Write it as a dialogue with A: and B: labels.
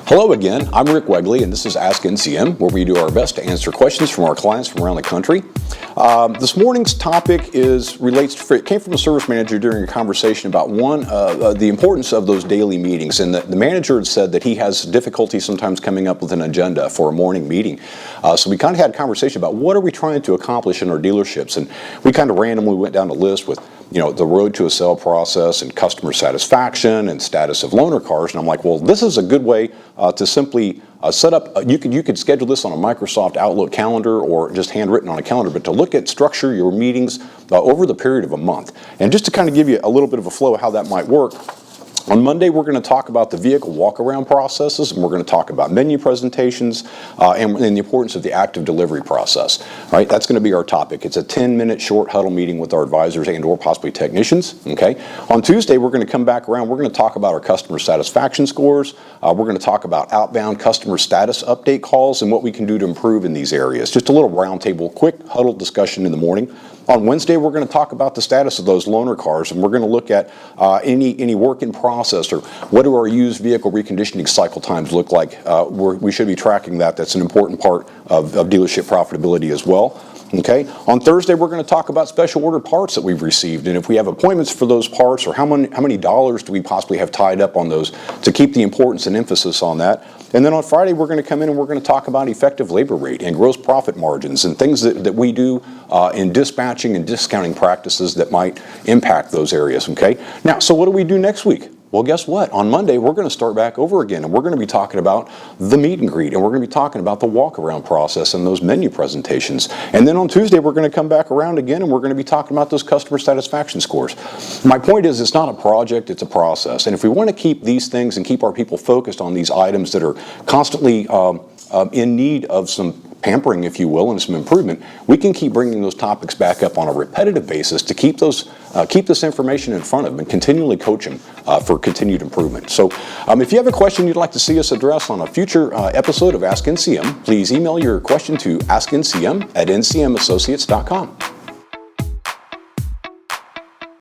A: Hello again, I'm Rick Wegley, and this is Ask NCM, where we do our best to answer questions from our clients from around the country. This morning's topic it came from a service manager during a conversation about the importance of those daily meetings, and the manager had said that he has difficulty sometimes coming up with an agenda for a morning meeting. So we kind of had a conversation about what are we trying to accomplish in our dealerships, and we kind of randomly went down a list with the road to a sale process and customer satisfaction and status of loaner cars. And I'm like, well, this is a good way to simply set up, you could schedule this on a Microsoft Outlook calendar or just handwritten on a calendar, but to look at structure your meetings over the period of a month. And just to kind of give you a little bit of a flow of how that might work, on Monday, we're going to talk about the vehicle walk-around processes, and we're going to talk about menu presentations and the importance of the active delivery process. Right? That's going to be our topic. It's a 10-minute short huddle meeting with our advisors and/or possibly technicians. Okay. On Tuesday, we're going to come back around. We're going to talk about our customer satisfaction scores. We're going to talk about outbound customer status update calls and what we can do to improve in these areas. Just a little roundtable, quick huddle discussion in the morning. On Wednesday, we're going to talk about the status of those loaner cars, and we're going to look at any work in process, or what do our used vehicle reconditioning cycle times look like. We should be tracking that. That's an important part of dealership profitability as well. Okay. On Thursday, we're going to talk about special order parts that we've received, and if we have appointments for those parts, or how many dollars do we possibly have tied up on those to keep the importance and emphasis on that. And then on Friday, we're going to come in and we're going to talk about effective labor rate and gross profit margins and things that we do in dispatching and discounting practices that might impact those areas. Okay. Now, so what do we do next week? Well, guess what? On Monday, we're going to start back over again, and we're going to be talking about the meet and greet, and we're going to be talking about the walk-around process and those menu presentations. And then on Tuesday, we're going to come back around again, and we're going to be talking about those customer satisfaction scores. My point is, it's not a project, it's a process. And if we want to keep these things and keep our people focused on these items that are constantly in need of some pampering, if you will, and some improvement, we can keep bringing those topics back up on a repetitive basis to keep this information in front of them and continually coach them for continued improvement. So if you have a question you'd like to see us address on a future episode of Ask NCM, please email your question to askncm@ncmassociates.com.